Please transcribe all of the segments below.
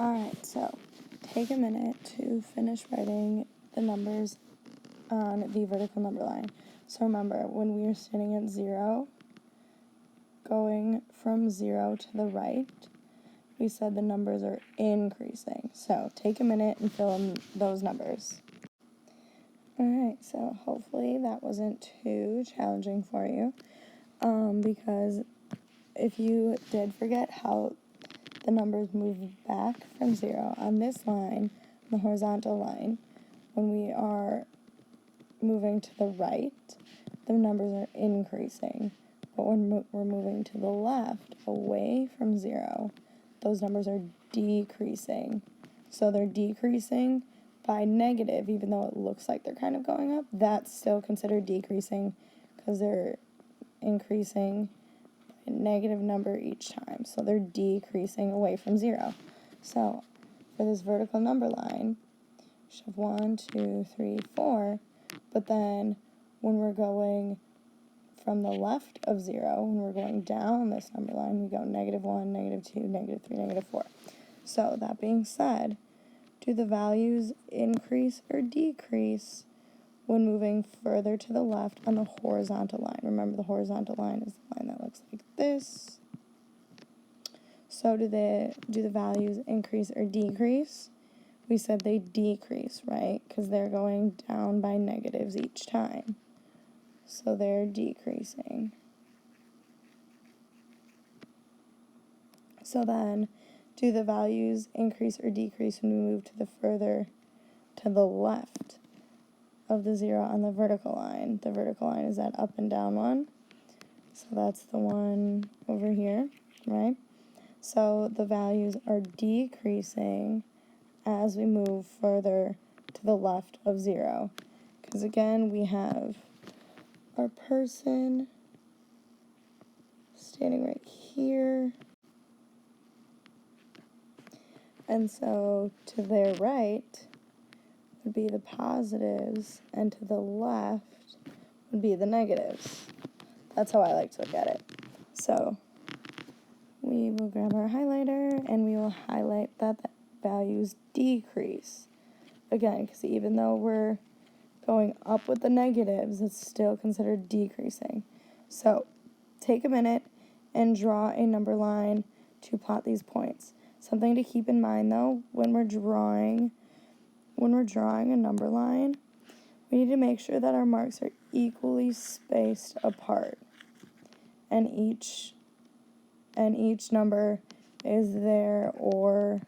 Alright, so take a minute to finish writing the numbers on the vertical number line. So remember, when we are standing at 0, going from 0 to the right, we said the numbers are increasing. So take a minute and fill in those numbers. Alright, so hopefully that wasn't too challenging for you, because if you did forget how the numbers move back from 0 on this line, the horizontal line, when we are moving to the right, the numbers are increasing. But when we're moving to the left, away from 0, those numbers are decreasing. So they're decreasing by negative, even though it looks like they're kind of going up. That's still considered decreasing because they're increasing by a negative number each time. So they're decreasing away from 0. So for this vertical number line, we should have 1, 2, 3, 4. But then when we're going from the left of 0, when we're going down this number line, we go -1, -2, -3, -4. So that being said, do the values increase or decrease when moving further to the left on the horizontal line? Remember, the horizontal line is the line that looks like this. So do the values increase or decrease? We said they decrease, right? Because they're going down by negatives each time. So they're decreasing. So then, do the values increase or decrease when we move to the further to the left of the 0 on the vertical line? The vertical line is that up and down one. So that's the one over here, right? So the values are decreasing as we move further to the left of 0. Because again, we have our person standing right here. And so to their right would be the positives, and to the left would be the negatives. That's how I like to look at it. So we will grab our highlighter and we will highlight that the values decrease. Again, because even though we're going up with the negatives, it's still considered decreasing. So take a minute and draw a number line to plot these points. Something to keep in mind though, when we're drawing a number line, we need to make sure that our marks are equally spaced apart. And each number is there or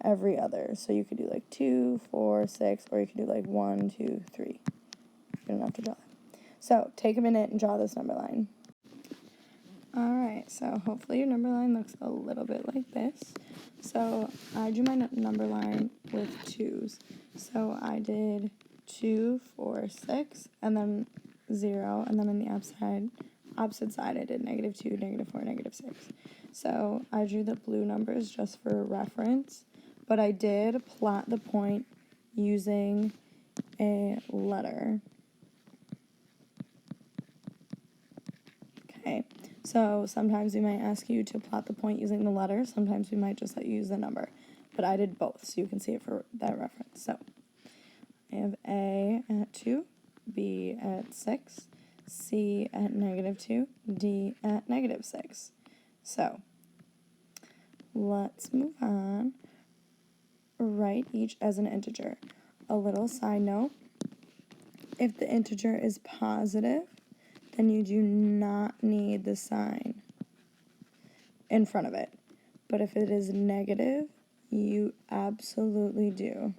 every other. So you could do like 2, 4, 6, or you could do like 1, 2, 3. You don't have to draw that. So take a minute and draw this number line. Alright, so hopefully your number line looks a little bit like this. So I drew my number line with 2s. So I did 2, 4, 6, and then 0, and then on the opposite side I did -2, -4, -6. So I drew the blue numbers just for reference, but I did plot the point using a letter. Okay, so sometimes we might ask you to plot the point using the letter, sometimes we might just let you use the number, but I did both, so you can see it for that reference. So I have A at 2, B at 6, C at -2, D at -6. So let's move on. Write each as an integer. A little side note, if the integer is positive, then you do not need the sign in front of it. But if it is negative, you absolutely do.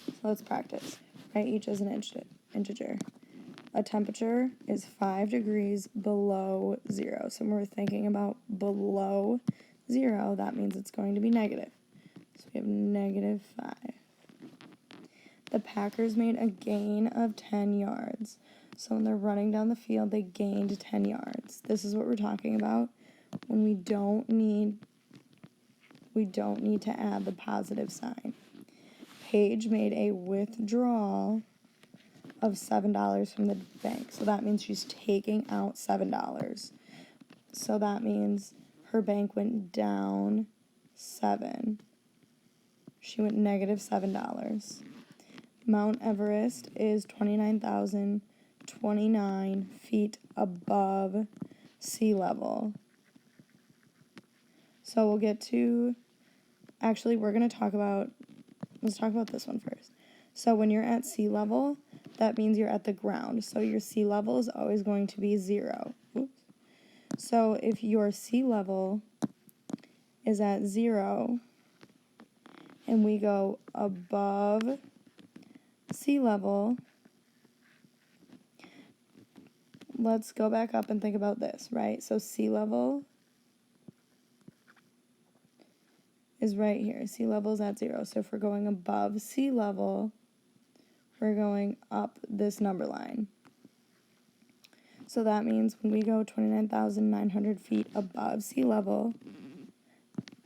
So let's practice. Write each as an integer. A temperature is 5 degrees below 0. So when we're thinking about below 0, that means it's going to be negative. So we have -5. The Packers made a gain of 10 yards. So when they're running down the field, they gained 10 yards. This is what we're talking about when we don't need to add the positive sign. Paige made a withdrawal of $7 from the bank. So that means she's taking out $7. So that means her bank went down 7. She went negative $7. Mount Everest is 29,029 feet above sea level. So we'll get to, actually, we're going to talk about, let's talk about this one first. So when you're at sea level, that means you're at the ground. So your sea level is always going to be 0. Oops. So if your sea level is at 0 and we go above sea level, let's go back up and think about this, right? So sea level is right here. Sea level is at 0. So if we're going above sea level, we're going up this number line. So that means when we go 29,900 feet above sea level,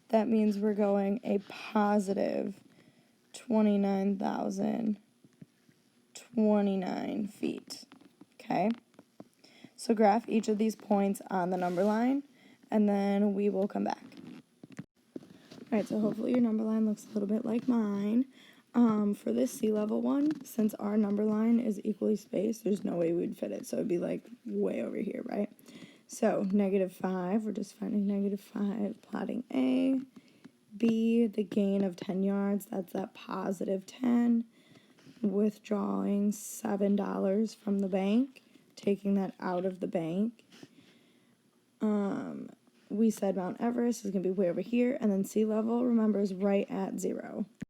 that means we're going a positive 29,029 feet. Okay? So graph each of these points on the number line, and then we will come back. All right, so hopefully your number line looks a little bit like mine. For this sea level one, since our number line is equally spaced, there's no way we'd fit it, so it'd be like way over here, right? So -5, we're just finding -5, plotting A. B, the gain of 10 yards, that's that positive 10. Withdrawing $7 from the bank, taking that out of the bank. We said Mount Everest is going to be way over here, and then sea level, remember, is right at 0.